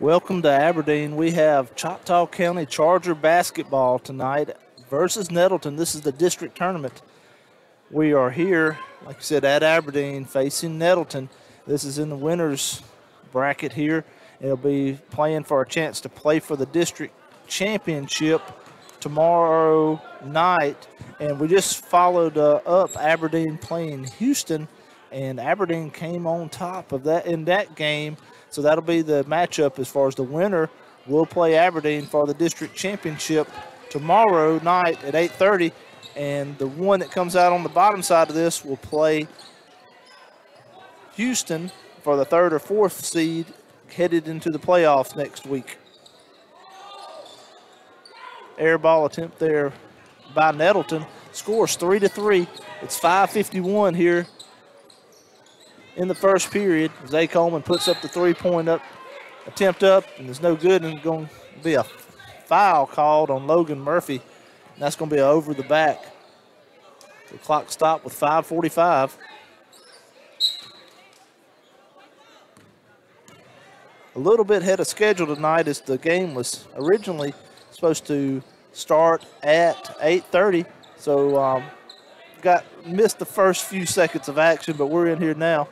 Welcome to Aberdeen. We have Choctaw County Charger basketball tonight versus Nettleton. This is the district tournament. We are here, like I said, at Aberdeen facing Nettleton. This is in the winners bracket here. It'll be playing for a chance to play for the district championship tomorrow night. And we just followed up Aberdeen playing Houston, and Aberdeen came on top of that in that game. So that'll be the matchup as far as the winner will play Aberdeen for the district championship tomorrow night at 8:30. And the one that comes out on the bottom side of this will play Houston for the third or fourth seed headed into the playoffs next week. Air ball attempt there by Nettleton. Scores 3-3. It's 5:51 here in the first period. Zay Coleman puts up the three-point attempt up, and there's no good, and it's going to be a foul called on Logan Murphy. And that's going to be over the back. The clock stopped with 5:45. A little bit ahead of schedule tonight, as the game was originally supposed to start at 8:30. So missed the first few seconds of action, but we're in here now.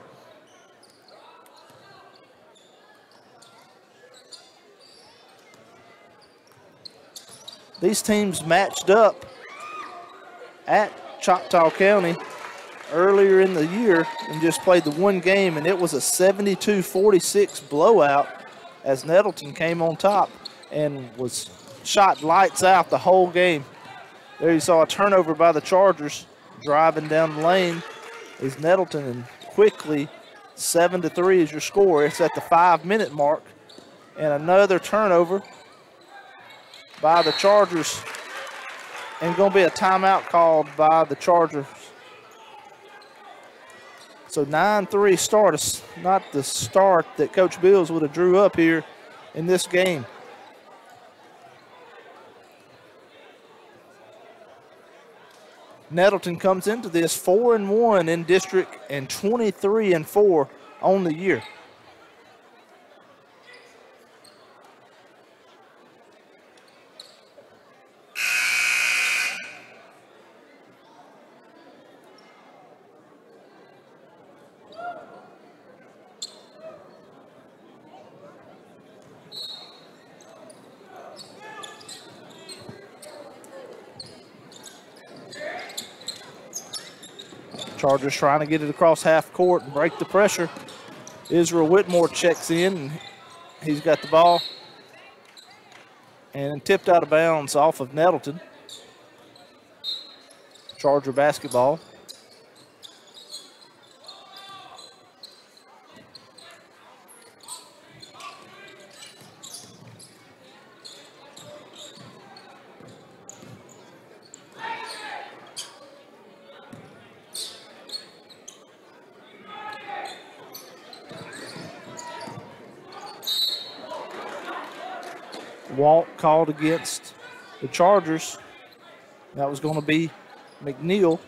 These teams matched up at Choctaw County earlier in the year and just played the one game, and it was a 72-46 blowout as Nettleton came on top and was shot lights out the whole game. There you saw a turnover by the Chargers driving down the lane is Nettleton, and quickly 7-3 is your score. It's at the 5-minute mark, and another turnover by the Chargers, and going to be a timeout called by the Chargers. So 9-3 start is not the start that Coach Bills would have drew up here in this game. Nettleton comes into this 4-1 in district and 23-4 on the year. Chargers trying to get it across half court and break the pressure. Israel Whitmore checks in, and he's got the ball. And tipped out of bounds off of Nettleton. Charger basketball. Walk called against the Chargers. That was going to be McNeil.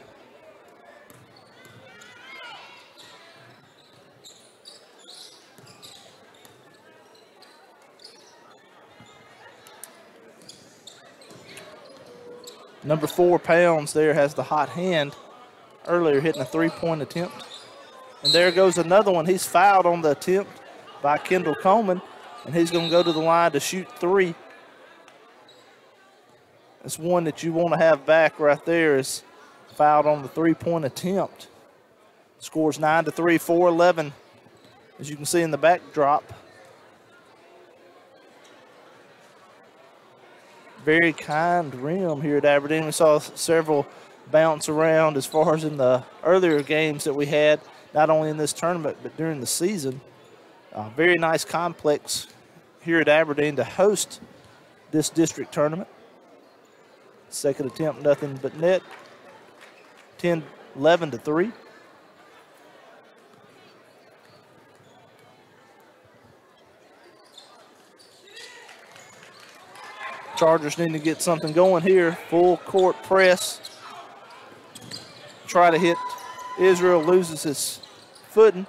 Number 4 Pounds there has the hot hand, earlier hitting a three-point attempt. And there goes another one. He's fouled on the attempt by Kendall Coleman, and he's going to go to the line to shoot 3. That's one that you want to have back right there, is fouled on the three-point attempt. Scores 9-3, 4-11, as you can see in the backdrop. Very kind rim here at Aberdeen. We saw several bounce around as far as in the earlier games that we had, not only in this tournament but during the season. Very nice complex here at Aberdeen to host this district tournament. Second attempt, nothing but net. 11-3. Chargers need to get something going here. Full court press. Try to hit. Israel loses his footing.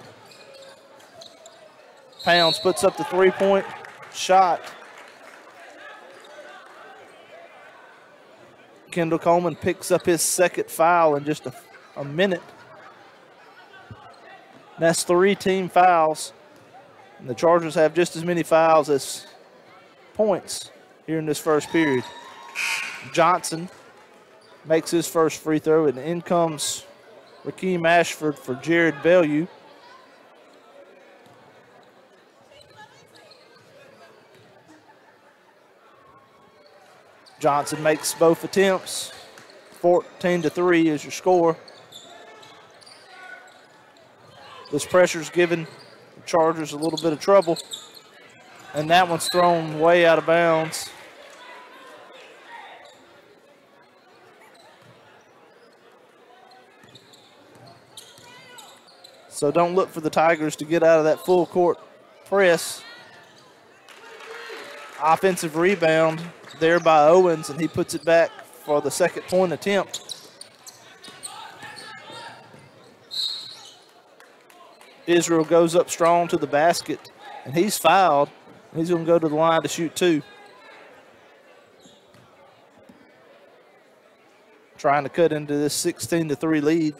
Pounds puts up the three-point. shot. Kendall Coleman picks up his second foul in just a minute. That's 3 team fouls. And the Chargers have just as many fouls as points here in this first period. Johnson makes his first free throw, and in comes Rakeem Ashford for Jared Bellew. Johnson makes both attempts. 14-3 is your score. This pressure's giving the Chargers a little bit of trouble. And that one's thrown way out of bounds. So don't look for the Tigers to get out of that full court press. Offensive rebound there by Owens, and he puts it back for the second point attempt. Israel goes up strong to the basket, and he's fouled. He's going to go to the line to shoot 2. Trying to cut into this 16-3 lead.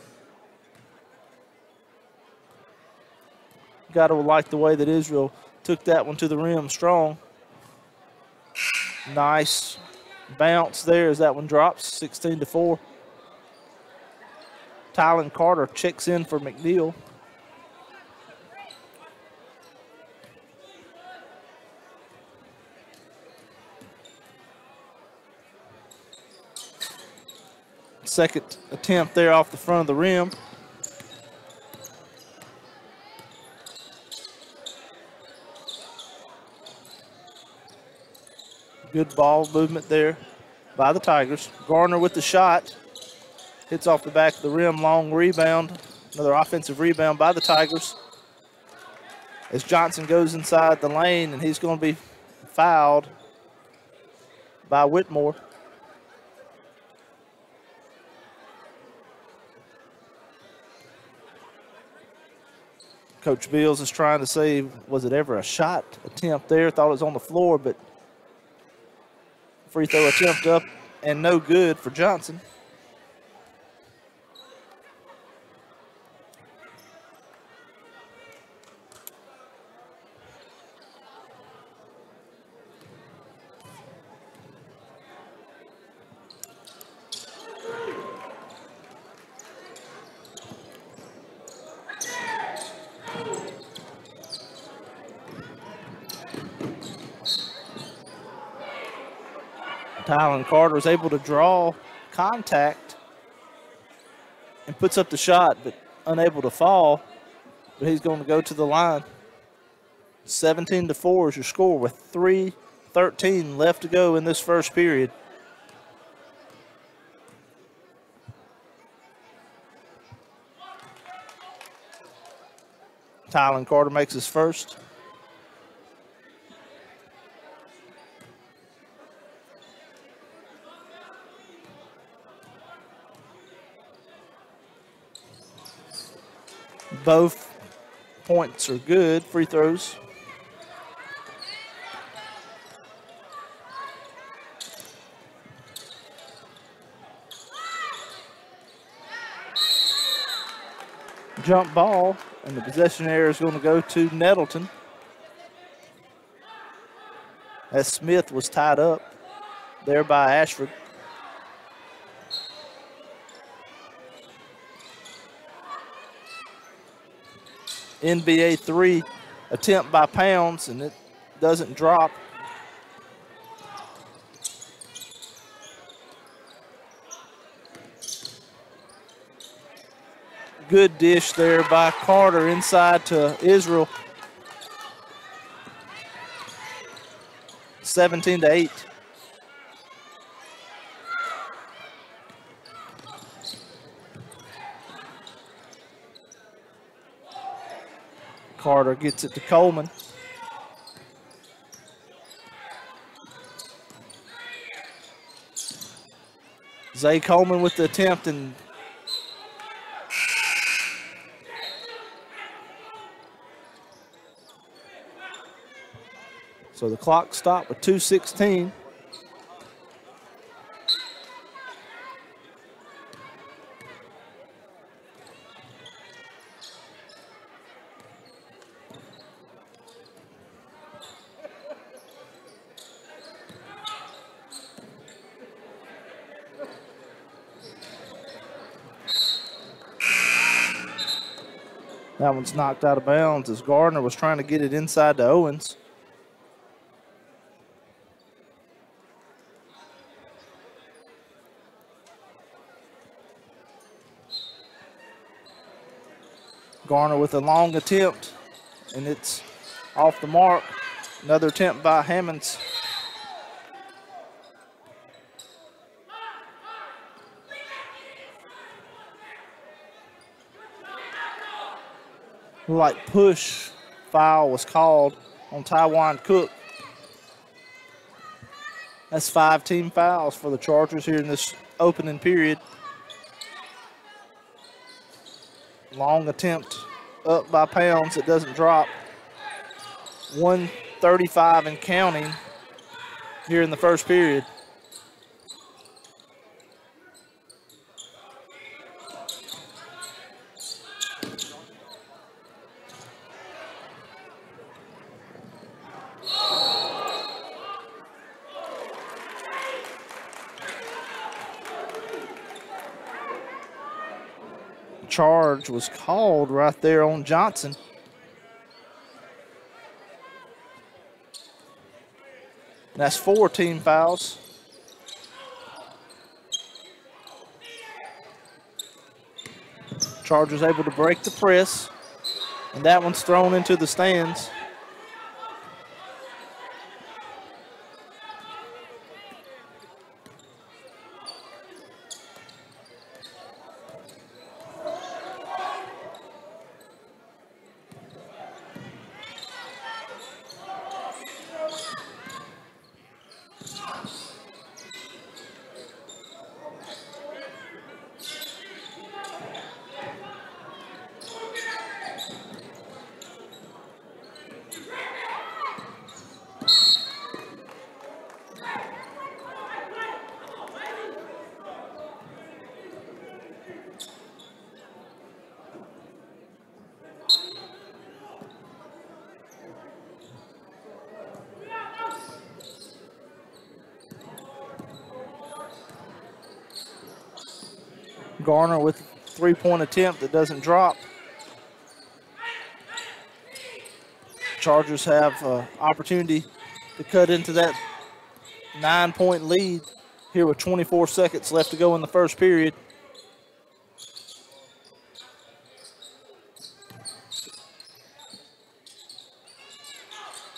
Got to like the way that Israel took that one to the rim strong. Nice bounce there as that one drops, 16-4. Tylen Carter checks in for McNeil. Second attempt there off the front of the rim. Good ball movement there by the Tigers. Garner with the shot. Hits off the back of the rim, long rebound. Another offensive rebound by the Tigers. As Johnson goes inside the lane, and he's going to be fouled by Whitmore. Coach Beals is trying to say, was it ever a shot attempt there? Thought it was on the floor, but free throw attempt up and no good for Johnson. Tylen Carter is able to draw contact and puts up the shot, but unable to fall. But he's going to go to the line. 17-4 is your score with 3:13 left to go in this first period. Tylen Carter makes his first. Both points are good, free throws. Jump ball, and the possession area is going to go to Nettleton. As Smith was tied up there by Ashford. NBA 3 attempt by Pounds, and it doesn't drop. Good dish there by Carter inside to Israel. 17-8. Carter gets it to Coleman. Zay Coleman with the attempt, and So the clock stopped with 2:16. That one's knocked out of bounds as Gardner was trying to get it inside to Owens. Garner with a long attempt, and it's off the mark. Another attempt by Hammonds. Like push foul was called on Taiwan Cook. That's 5 team fouls for the Chargers here in this opening period. Long attempt up by Pounds. It doesn't drop. 1:35 and counting here in the first period. Charge was called right there on Johnson. That's 4 team fouls. Chargers able to break the press, and that one's thrown into the stands. Garner with a 3-point attempt that doesn't drop. Chargers have an opportunity to cut into that 9-point lead here with 24 seconds left to go in the first period.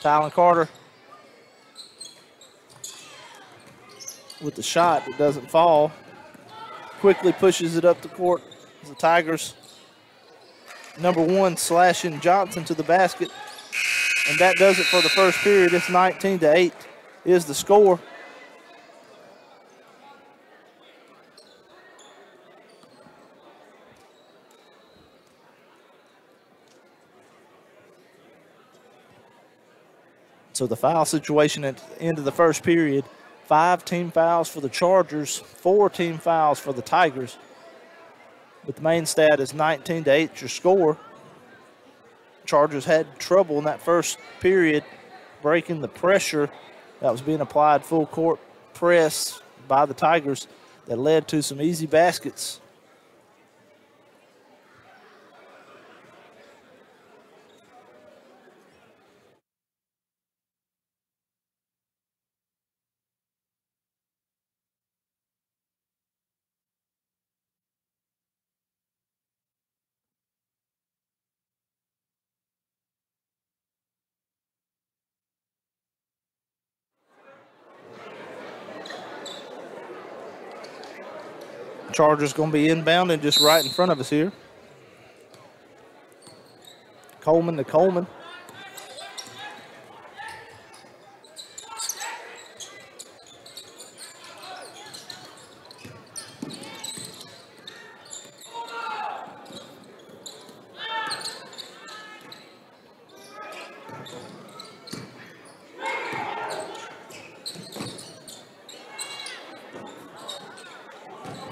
Tylen Carter with the shot that doesn't fall. Quickly pushes it up the court as the Tigers. Number 1 slashing Johnson to the basket. And that does it for the first period. It's 19-8 is the score. So the foul situation at the end of the first period, 5 team fouls for the Chargers, 4 team fouls for the Tigers. But the main stat is 19-8, your score. Chargers had trouble in that first period breaking the pressure that was being applied, full court press by the Tigers that led to some easy baskets. Chargers going to be inbounding just right in front of us here. Coleman to Coleman.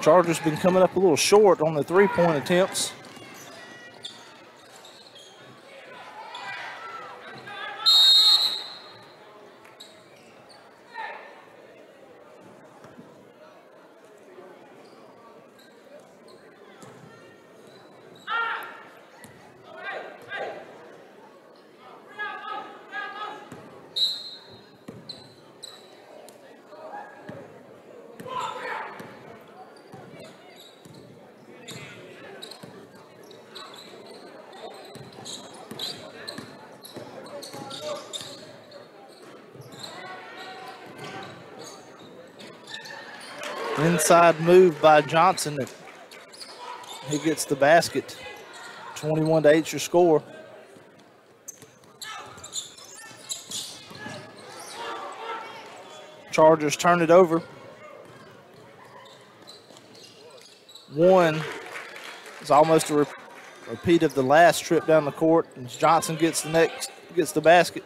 Chargers been coming up a little short on the three-point attempts. Inside move by Johnson. He gets the basket. 21-8 your score. Chargers turn it over. One is almost a repeat of the last trip down the court, and Johnson gets the basket.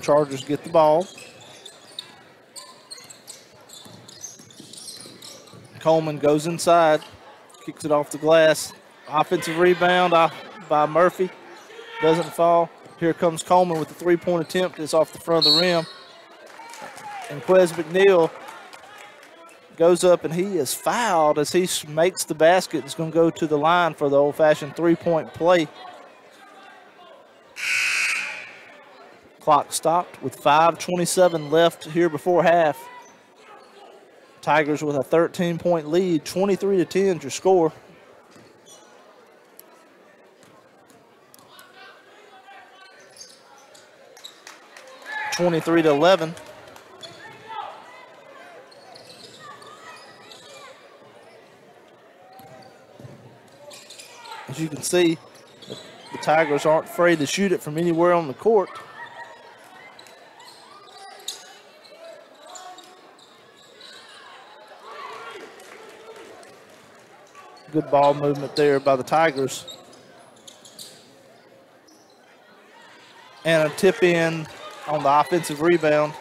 Chargers get the ball. Coleman goes inside, kicks it off the glass. Offensive rebound by Murphy. Doesn't fall. Here comes Coleman with the three-point attempt. It's off the front of the rim. And Quez McNeil goes up, and he is fouled as he makes the basket. It's going to go to the line for the old-fashioned three-point play. Clock stopped with 5:27 left here before half. Tigers with a 13-point lead, 23-10 is your score. (23-11). As you can see, the Tigers aren't afraid to shoot it from anywhere on the court. Good ball movement there by the Tigers. And a tip in on the offensive rebound.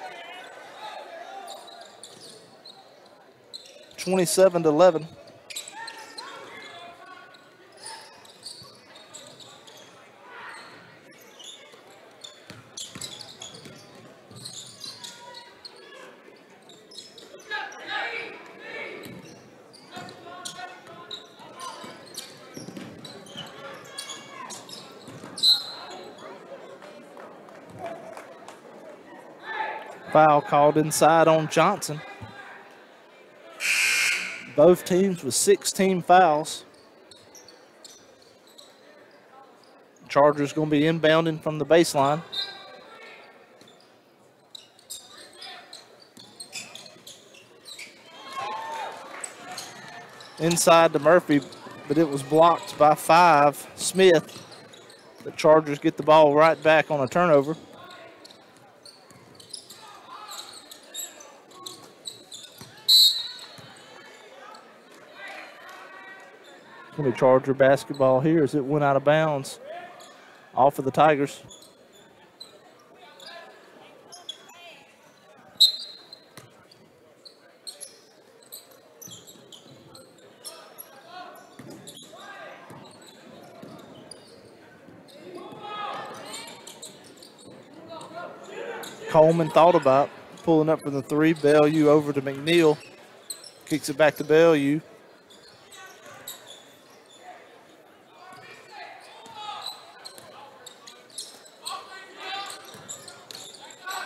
27-11. Foul called inside on Johnson. Both teams with 16 fouls. Chargers going to be inbounding from the baseline. Inside to Murphy, but it was blocked by 5, Smith. The Chargers get the ball right back on a turnover. Going to Charger basketball here as it went out of bounds off of the Tigers. Coleman thought about pulling up from the three. Bellew over to McNeil. Kicks it back to Bellew.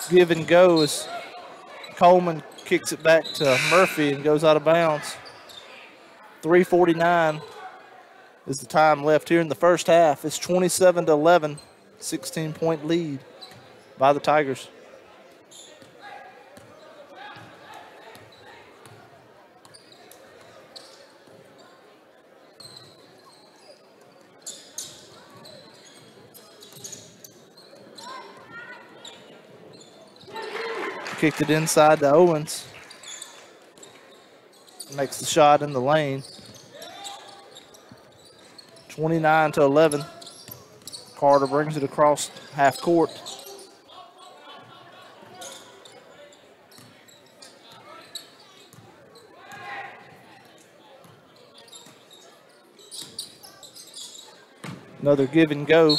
Give and go as Coleman kicks it back to Murphy and goes out of bounds. 3:49 is the time left here in the first half. It's 27-11, 16-point lead by the Tigers. Kicked it inside to Owens. Makes the shot in the lane. 29-11. Carter brings it across half court. Another give and go.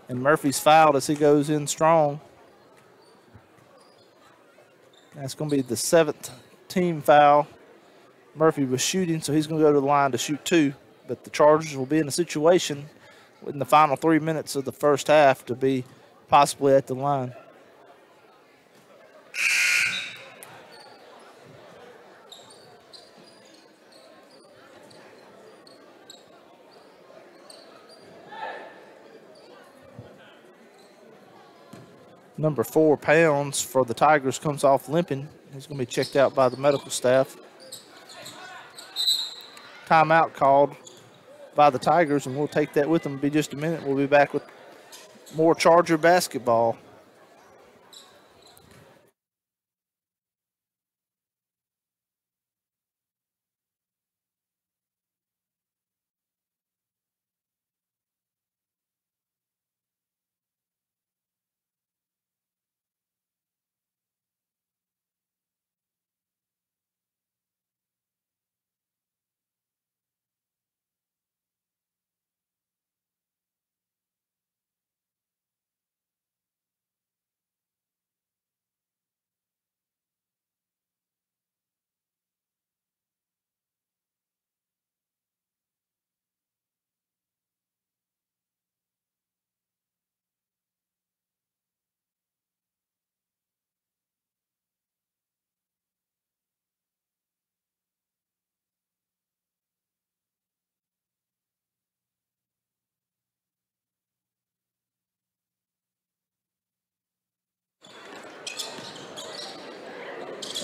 And Murphy's fouled as he goes in strong. That's going to be the 7th team foul. Murphy was shooting, so he's going to go to the line to shoot 2. But the Chargers will be in a situation in the final 3 minutes of the first half to be possibly at the line. Number 4, Pounds, for the Tigers comes off limping. He's going to be checked out by the medical staff. Timeout called by the Tigers, and we'll take that with them in just a minute. We'll be back with more Charger basketball.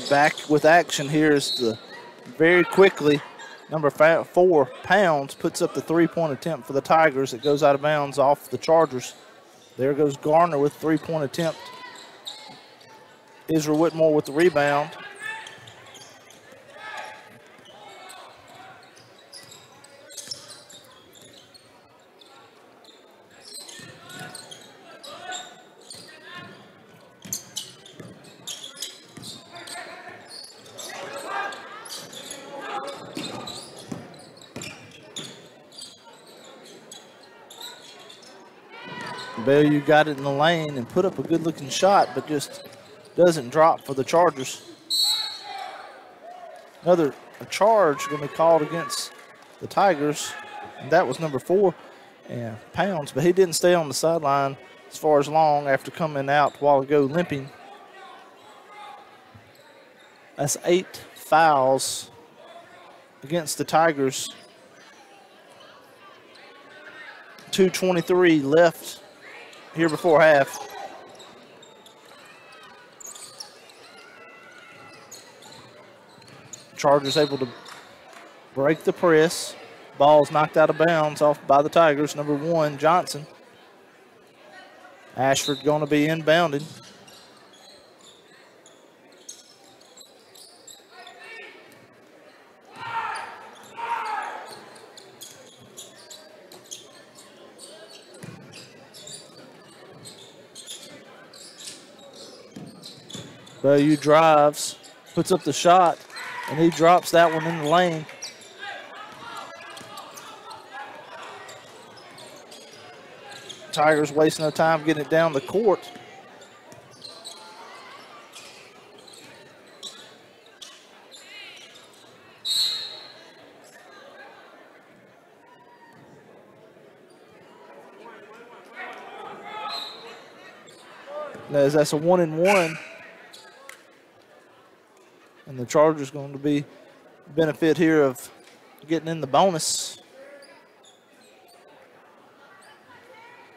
Back with action here is the very quickly number 4, Pounds, puts up the three-point attempt for the Tigers. It goes out of bounds off the Chargers. There goes Garner with three-point attempt. Israel Whitmore with the rebound. Bellew got it in the lane and put up a good-looking shot, but just doesn't drop for the Chargers. Another charge going to be called against the Tigers, and that was number 4, and Pounds, but he didn't stay on the sideline as far as long after coming out a while ago limping. That's 8 fouls against the Tigers. 2:23 left here before half. Chargers able to break the press. Ball's knocked out of bounds off by the Tigers. Number 1, Johnson. Ashford going to be inbounded. Bellew drives, puts up the shot, and he drops that one in the lane. Tigers wasting no time getting it down the court. as that's a 1-1. And the Chargers going to be benefit here of getting in the bonus.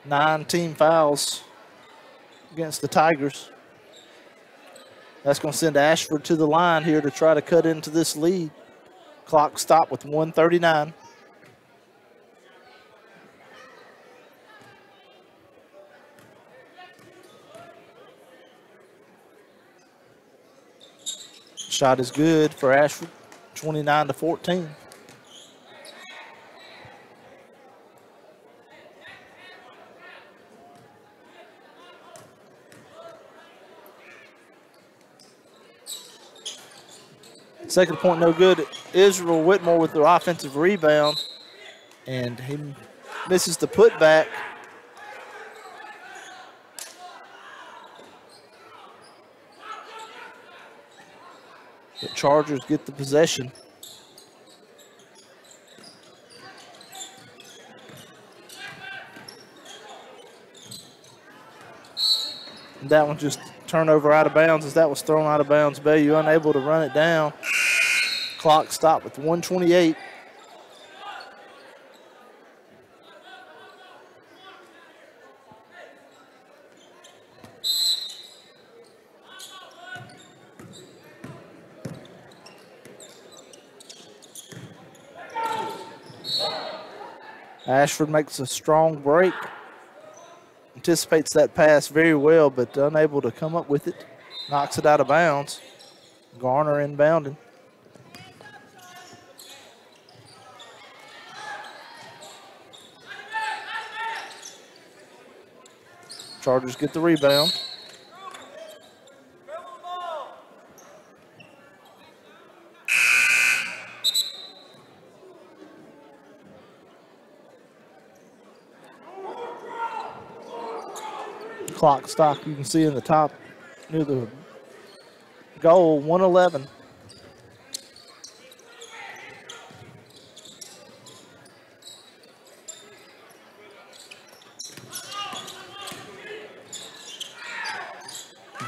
9 team fouls against the Tigers. That's going to send Ashford to the line here to try to cut into this lead. Clock stopped with 1:39. Shot is good for Ashford, 29-14. Second point no good. Israel Whitmore with the offensive rebound, and he misses the putback. The Chargers get the possession. And that one just turnover out of bounds as that was thrown out of bounds. Bayou unable to run it down. Clock stopped with 1:28. Ashford makes a strong break. Anticipates that pass very well, but unable to come up with it. Knocks it out of bounds. Garner inbounding. Chargers get the rebound. Clock stock you can see in the top near the goal, 1:11.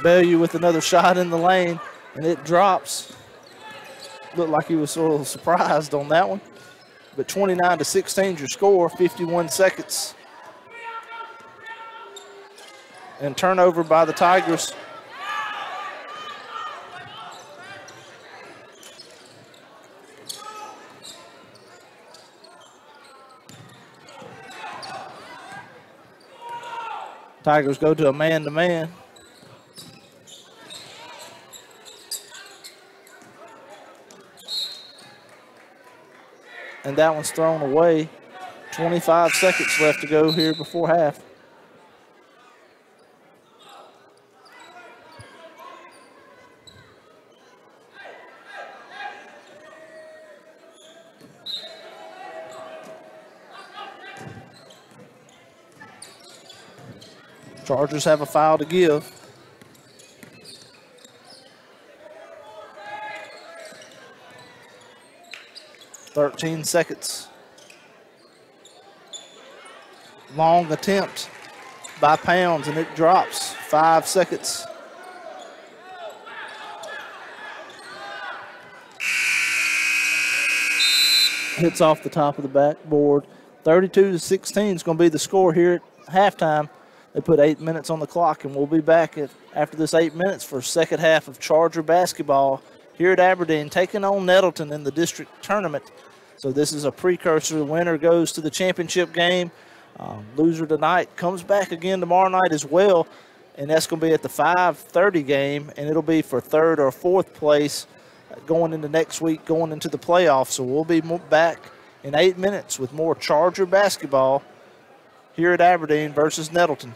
Bellew with another shot in the lane, and it drops. Looked like he was sort of surprised on that one. But 29-16 your score, 51 seconds. And turnover by the Tigers. Tigers go to a man-to-man. And that one's thrown away. 25 seconds left to go here before half. Chargers have a foul to give. .13 seconds. Long attempt by Pounds, and it drops. 5 seconds. Hits off the top of the backboard. 32-16 is going to be the score here at halftime. They put 8 minutes on the clock, and we'll be back after this 8 minutes for second half of Charger basketball here at Aberdeen, taking on Nettleton in the district tournament. So this is a precursor. The winner goes to the championship game. Loser tonight comes back again tomorrow night as well, and that's going to be at the 5:30 game, and it'll be for third or fourth place going into next week, going into the playoffs. So we'll be back in 8 minutes with more Charger basketball here at Aberdeen versus Nettleton.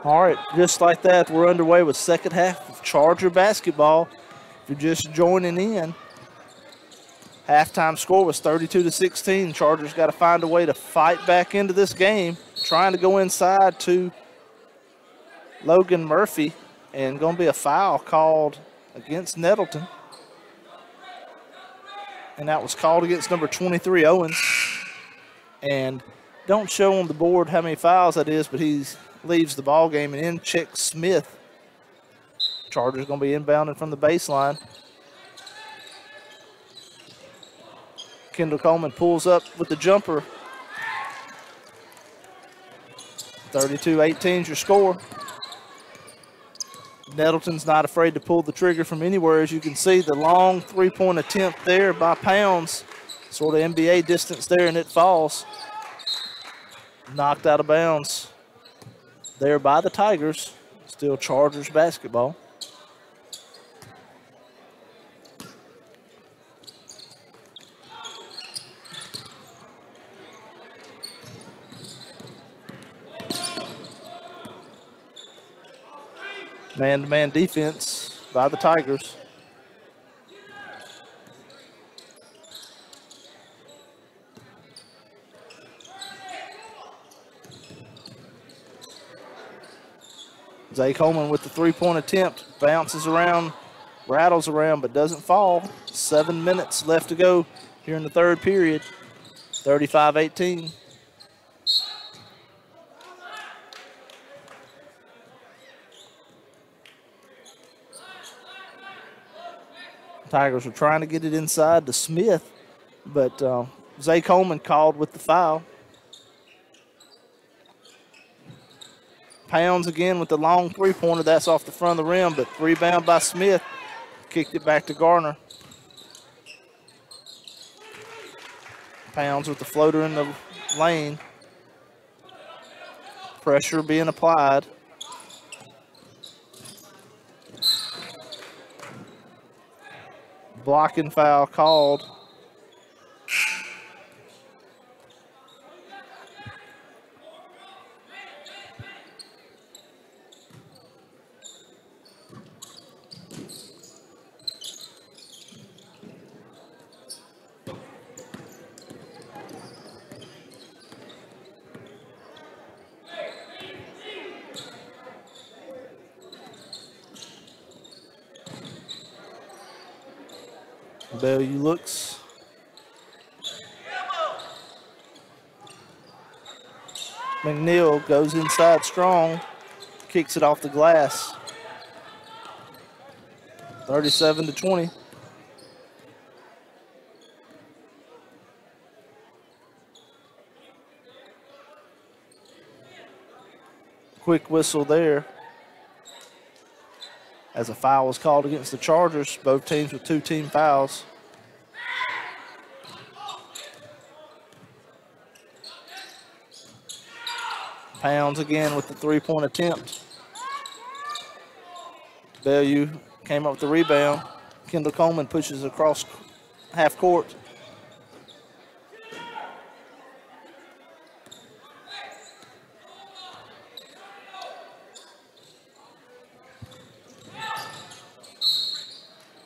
All right, just like that, we're underway with second half of Charger basketball. If you're just joining in, halftime score was 32-16. Chargers got to find a way to fight back into this game, trying to go inside to Logan Murphy, and going to be a foul called against Nettleton. And that was called against number 23, Owens. And don't show on the board how many fouls that is, but he leaves the ball game, and in checks Smith. Chargers going to be inbounding from the baseline. Kendall Coleman pulls up with the jumper. 32-18 is your score. Nettleton's not afraid to pull the trigger from anywhere. As you can see, the long three-point attempt there by Pounds. Sort of NBA distance there, and it falls. Knocked out of bounds there by the Tigers. Still Chargers basketball. Man-to-man defense by the Tigers. Zay Coleman with the three-point attempt. Bounces around, rattles around, but doesn't fall. 7 minutes left to go here in the third period. 35-18. Tigers were trying to get it inside to Smith, but Zay Coleman called with the foul. Pounds again with the long three-pointer. That's off the front of the rim, but rebound by Smith. Kicked it back to Garner. Pounds with the floater in the lane. Pressure being applied. Blocking foul called. Bellew looks. McNeil goes inside strong, kicks it off the glass. 37-20. Quick whistle there, as a foul was called against the Chargers. Both teams with 2 team fouls. Pounds again with the three-point attempt. Bellew came up with the rebound. Kendall Coleman pushes across half court.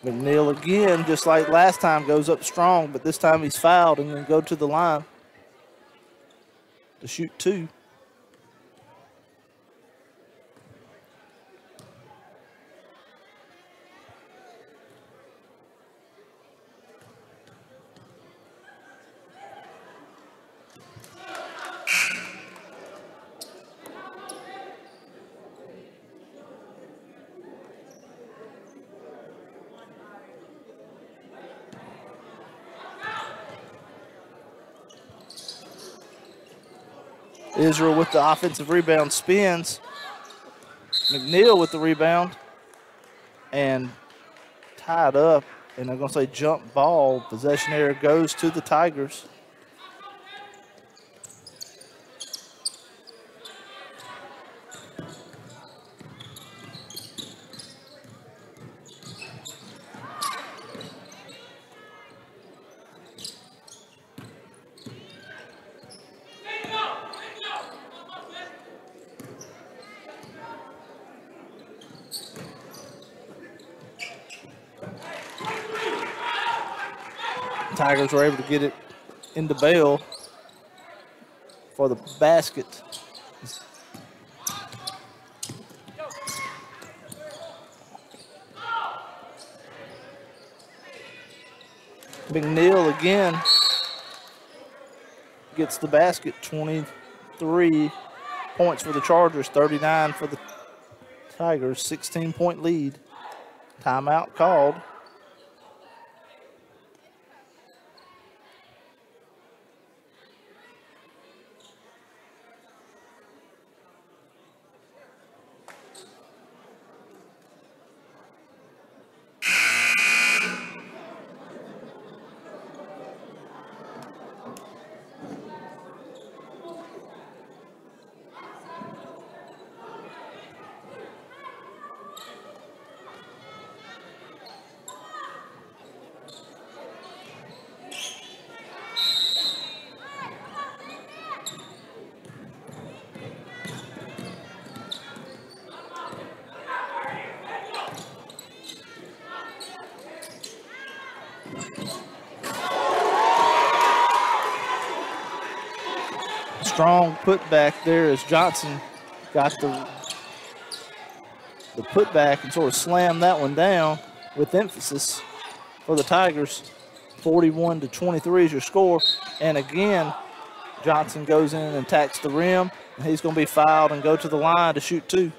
McNeil again, just like last time, goes up strong, but this time he's fouled and then go to the line to shoot 2. Israel with the offensive rebound spins. McNeil with the rebound and tied up. And I'm going to say jump ball. Possession error goes to the Tigers. Tigers were able to get it into Bell for the basket. McNeil again gets the basket. 23 points for the Chargers, 39 for the Tigers. 16-point lead. Timeout called. Strong putback there as Johnson got the putback and sort of slammed that one down with emphasis for the Tigers. 41-23 is your score. And again, Johnson goes in and attacks the rim, and he's going to be fouled and go to the line to shoot two.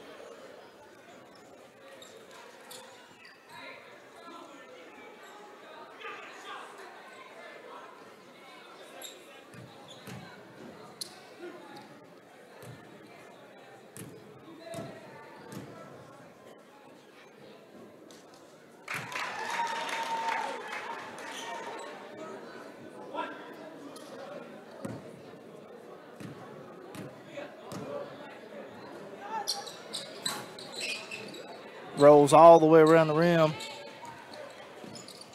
Rolls all the way around the rim.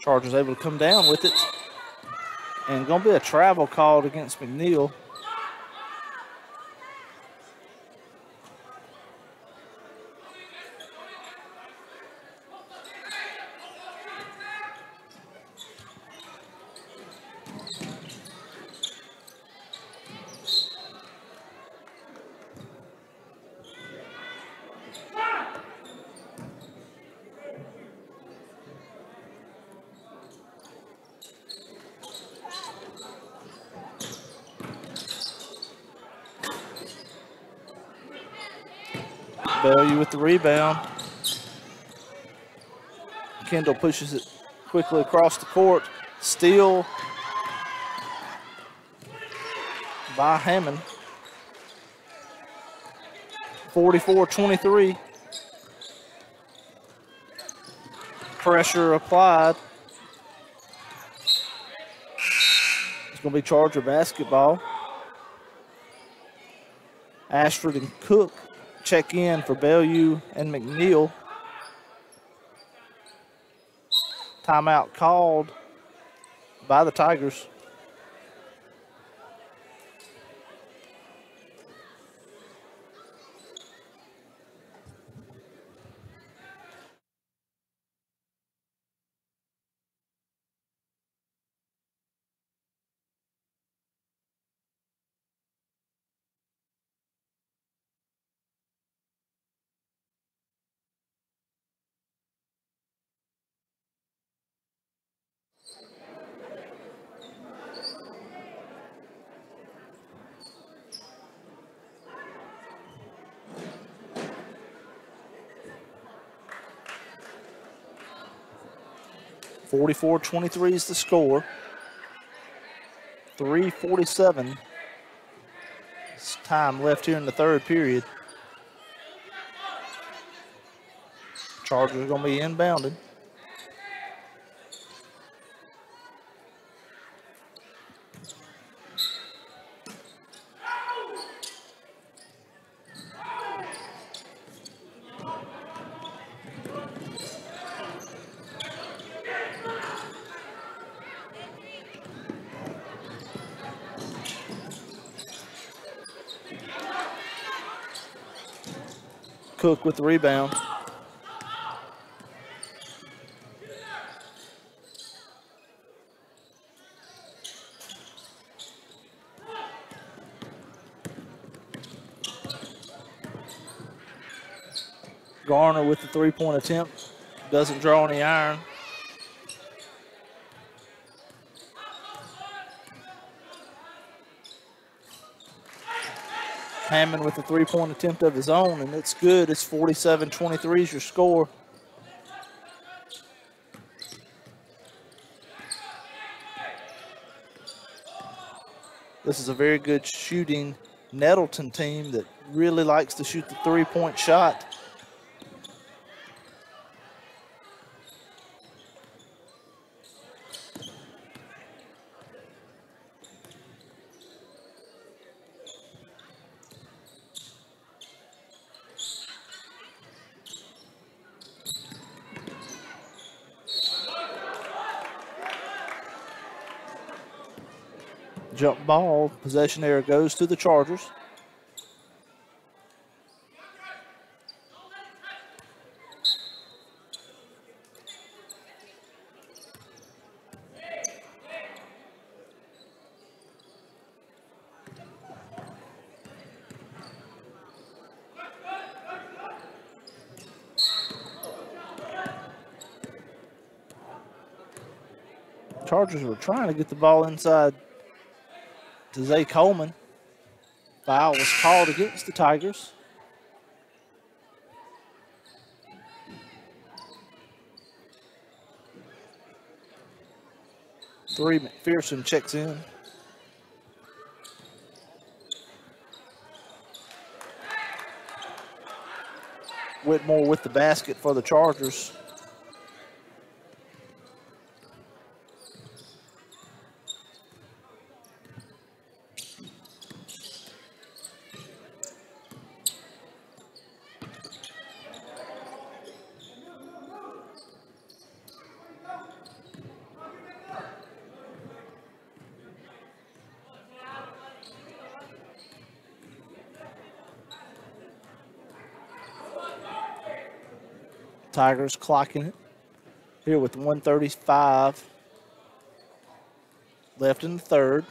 Chargers able to come down with it. And going to be a travel called against McNeil. Bellew with the rebound. Kendall pushes it quickly across the court. Steal by Hammond. 44-23. Pressure applied. It's going to be Charger basketball. Ashford and Cook check in for Bellew and McNeil. Timeout called by the Tigers. (44-23) is the score. 3:47 time left here in the third period. Chargers are going to be inbounded. Cook with the rebound. Garner with the three-point attempt. Doesn't draw any iron. Hammond with the three-point attempt of his own, and it's good. It's 47-23 is your score. This is a very good shooting Nettleton team that really likes to shoot the three-point shot. Jump ball, possession error goes to the Chargers. Chargers were trying to get the ball inside to Zay Coleman. Foul was called against the Tigers. McPherson checks in. Whitmore with the basket for the Chargers. Tigers clocking it here with 1:35 left in the third.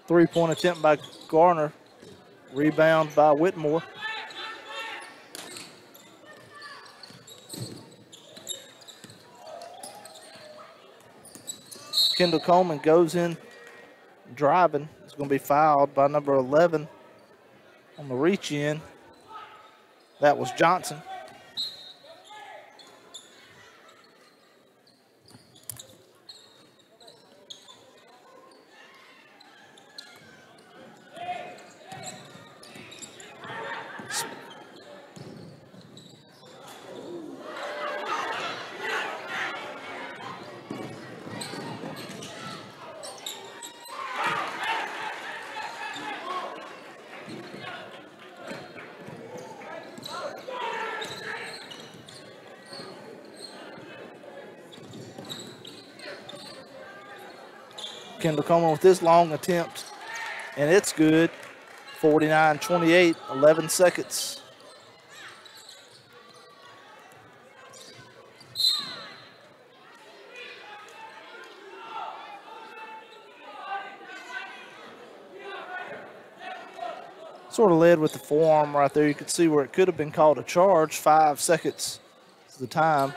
Three-point attempt by Garner. Rebound by Whitmore. Kendall Coleman goes in driving. He's going to be fouled by number 11 on the reach in. That was Johnson. Kendall Coleman with this long attempt, and it's good. 49-28, 11 seconds. Sort of led with the forearm right there. You could see where it could have been called a charge. 5 seconds is the time.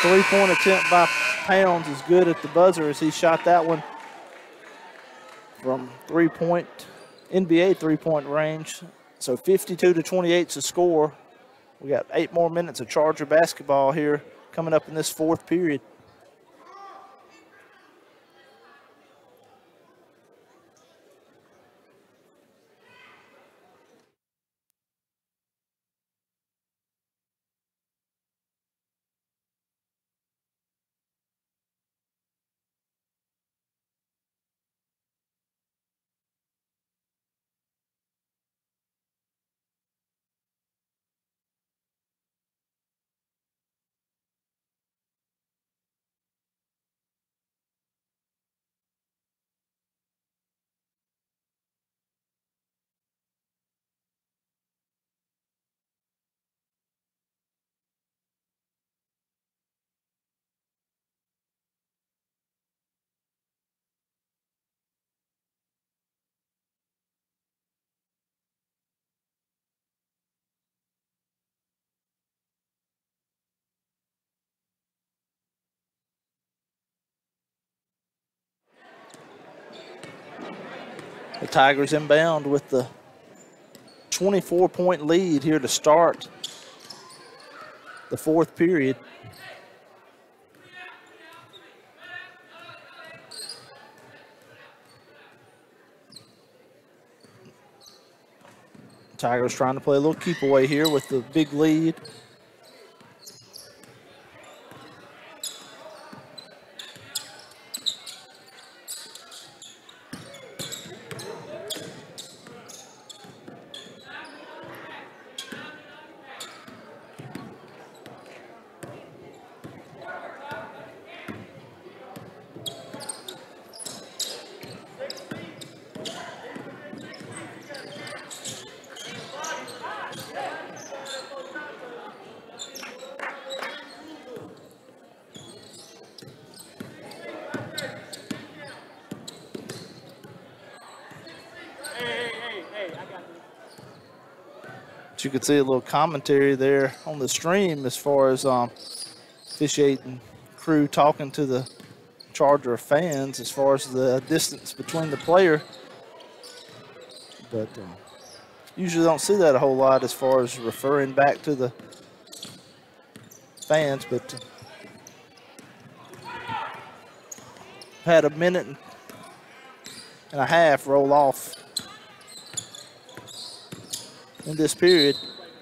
Three-point attempt by Pounds is good at the buzzer as he shot that one from NBA three-point range. So 52-28 is the score. We got 8 more minutes of Charger basketball here coming up in this fourth period. The Tigers inbound with the 24-point lead here to start the fourth period. Tigers trying to play a little keep away here with the big lead. You could see a little commentary there on the stream as far as officiating crew talking to the Charger fans as far as the distance between the player. But usually don't see that a whole lot as far as referring back to the fans. But had a minute and a half roll off in this period,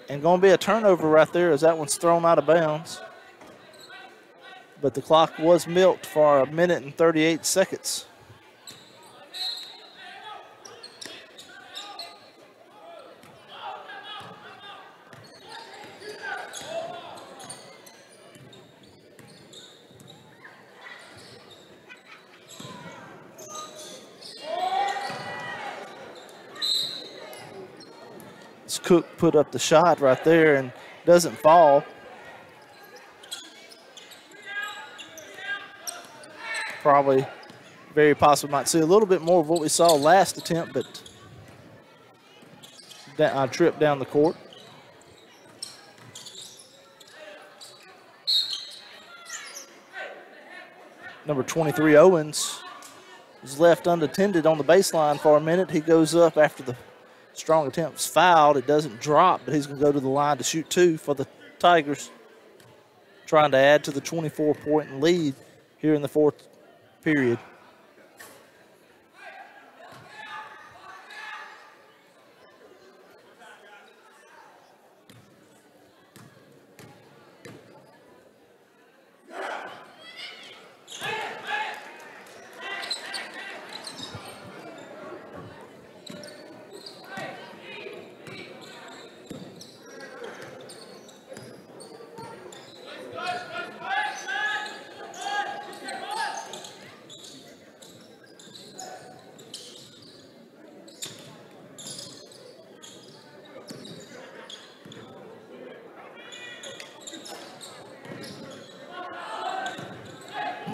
and going to be a turnover right there as that one's thrown out of bounds. But the clock was milked for a minute and 38 seconds. Cook put up the shot right there and doesn't fall. Probably very possible might see a little bit more of what we saw last attempt, but that trip down the court. Number 23, Owens, is left unattended on the baseline for a minute. He goes up after the strong attempt's fouled. It doesn't drop, but he's going to go to the line to shoot two for the Tigers, trying to add to the 24-point lead here in the fourth period.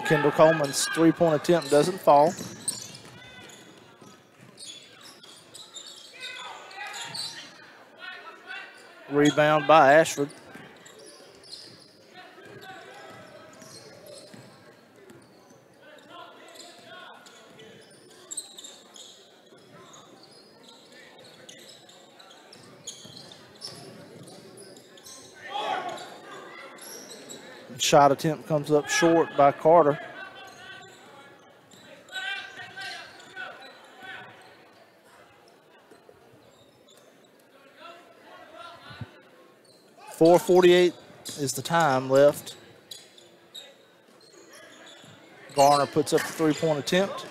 Kendall Coleman's three-point attempt doesn't fall. Rebound by Ashford. Shot attempt comes up short by Carter. .448 is the time left. Garner puts up the three-point attempt.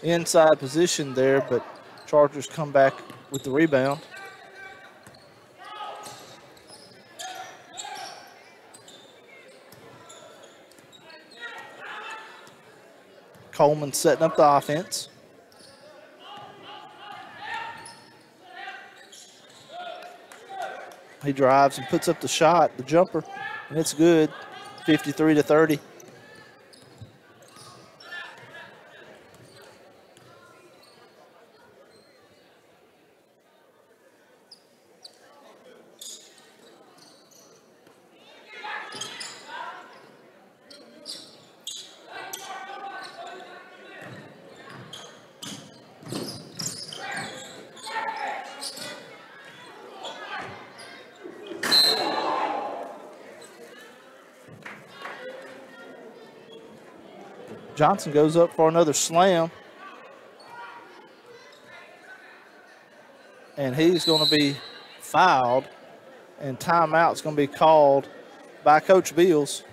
Inside position there, but Chargers come back with the rebound. Coleman setting up the offense. He drives and puts up the shot, the jumper, and it's good, 53-30. Johnson goes up for another slam. And he's going to be fouled. And timeout's going to be called by Coach Beals.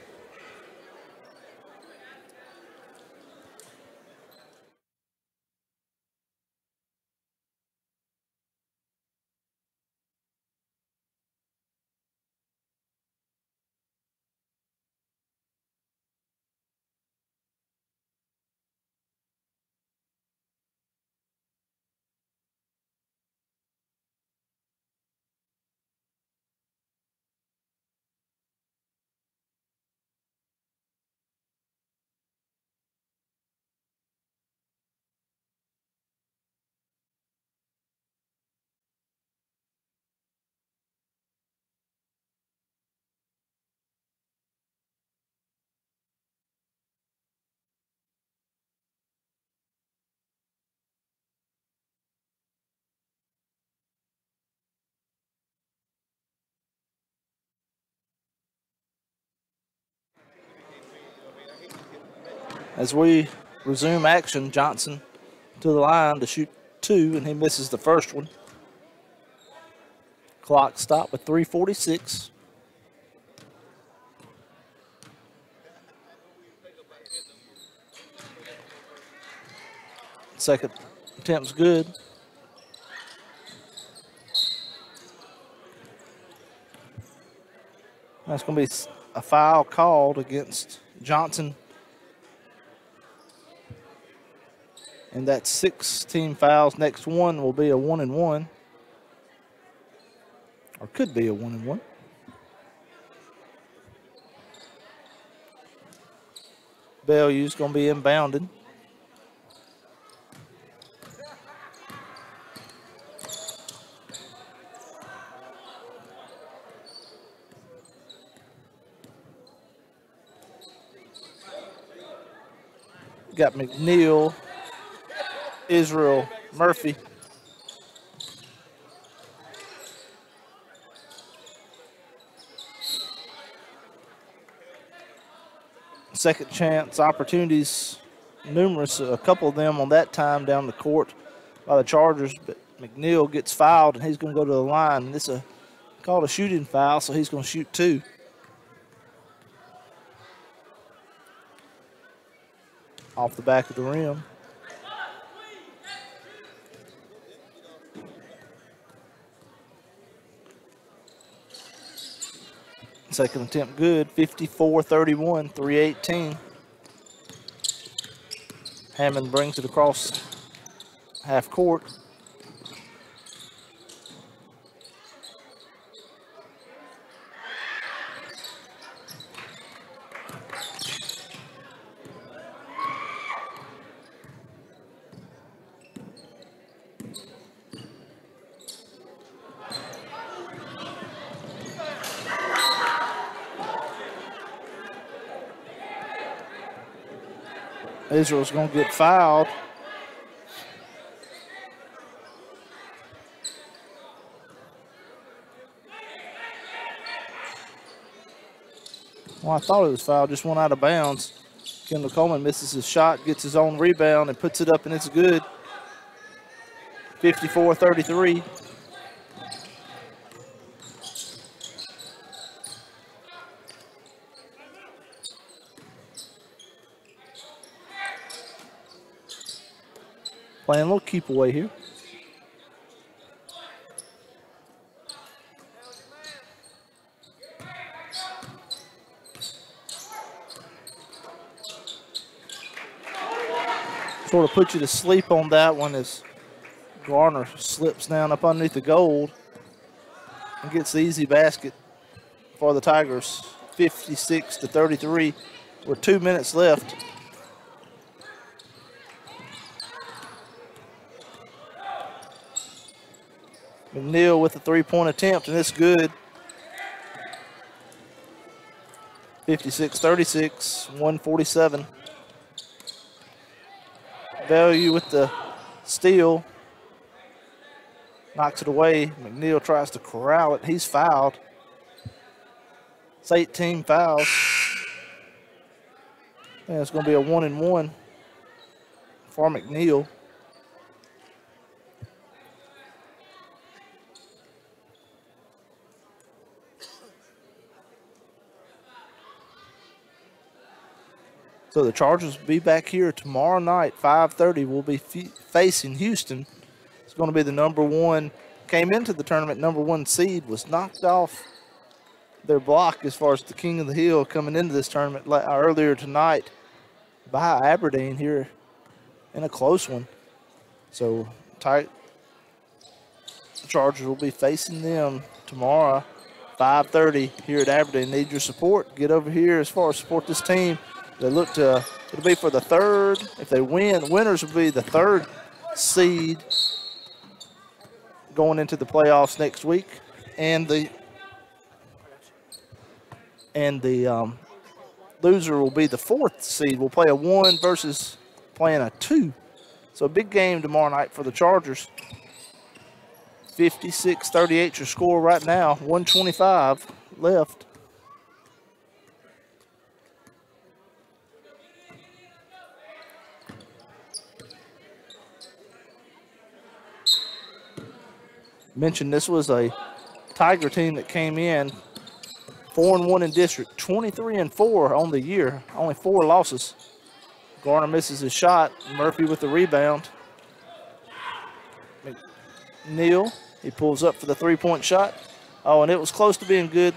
As we resume action, Johnson to the line to shoot 2, and he misses the first one. Clock stopped with 3:46. Second attempt's good. That's going to be a foul called against Johnson. And that's 6 team fouls. Next one will be a 1-and-1. Or could be a 1-and-1. Bellew's going to be inbounded. Got McNeil, Israel, Murphy. Second chance opportunities, numerous, a couple of them on that time down the court by the Chargers, but McNeil gets fouled and he's going to go to the line. And this is called a shooting foul, so he's going to shoot 2. Off the back of the rim. Second attempt good, 54-31, 3:18. Hammond brings it across half court. Israel's going to get fouled. Well, I thought it was fouled, just went out of bounds. Kendall Coleman misses his shot, gets his own rebound, and puts it up, and it's good. 54-33. Playing a little keep away here. Sort of put you to sleep on that one as Garner slips down up underneath the gold and gets the easy basket for the Tigers. 56-33 with 2 minutes left. McNeil with a three-point attempt, and it's good. 56-36, 1:47. Bellew with the steal. Knocks it away. McNeil tries to corral it. He's fouled. It's 18 fouls. And it's going to be a 1-1 for McNeil. So the Chargers will be back here tomorrow night, 5:30. We'll be facing Houston. It's going to be the number one, came into the tournament, number one seed, was knocked off their block as far as the King of the Hill coming into this tournament earlier tonight by Aberdeen here in a close one. So the Chargers will be facing them tomorrow, 5:30 here at Aberdeen. Need your support. Get over here as far as support this team. They look to, it'll be for the third. If they win, winners will be the third seed going into the playoffs next week. And the loser will be the fourth seed. We'll play a 1 versus playing a 2. So a big game tomorrow night for the Chargers. 56-38 your score right now. 1:25 left. Mentioned this was a Tiger team that came in 4-1 in district, 23-4 on the year, only 4 losses. Garner misses his shot. Murphy with the rebound. McNeil, he pulls up for the 3-point shot. Oh, and it was close to being good.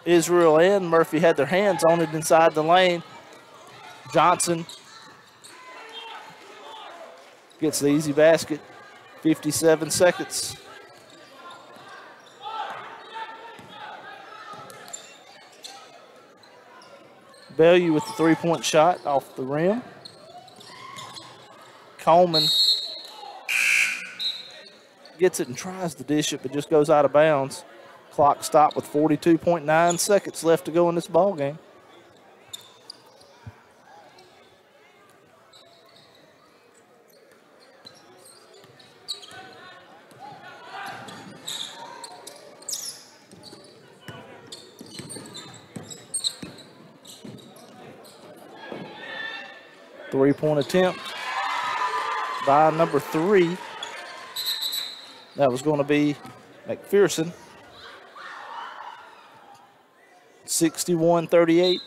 Israel and Murphy had their hands on it inside the lane. Johnson gets the easy basket. 57 seconds. Bellew with the 3-point shot off the rim. Coleman gets it and tries to dish it, but just goes out of bounds. Clock stopped with 42.9 seconds left to go in this ball game. Three-point attempt by number 3. That was going to be McPherson. 61-38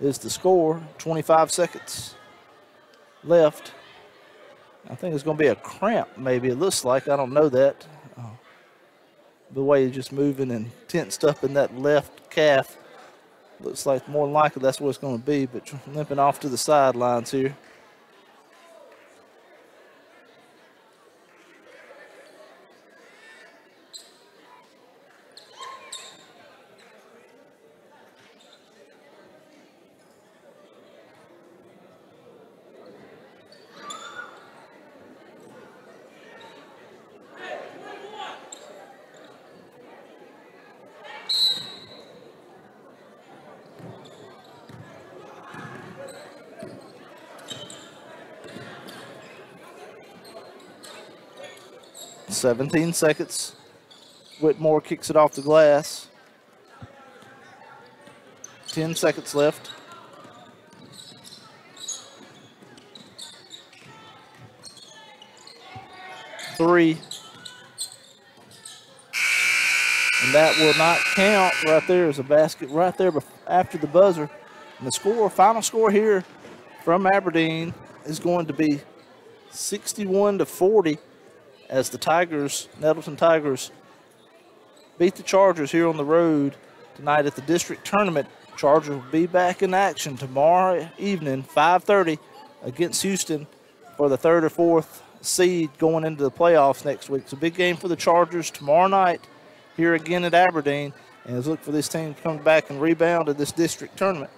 is the score. 25 seconds left. I think it's going to be a cramp, maybe. It looks like. I don't know that. The way he's just moving and tensed up in that left calf. Looks like more than likely that's what it's going to be, but limping off to the sidelines here. .17 seconds. Whitmore kicks it off the glass. 10 seconds left. Three. And that will not count. Right there is a basket right there after the buzzer. And the final score here from Aberdeen is going to be 61-40. As the Tigers, Nettleton Tigers, beat the Chargers here on the road tonight at the district tournament. Chargers will be back in action tomorrow evening, 5:30, against Houston for the 3rd or 4th seed going into the playoffs next week. It's a big game for the Chargers tomorrow night here again at Aberdeen, and let's look for this team to come back and rebound at this district tournament.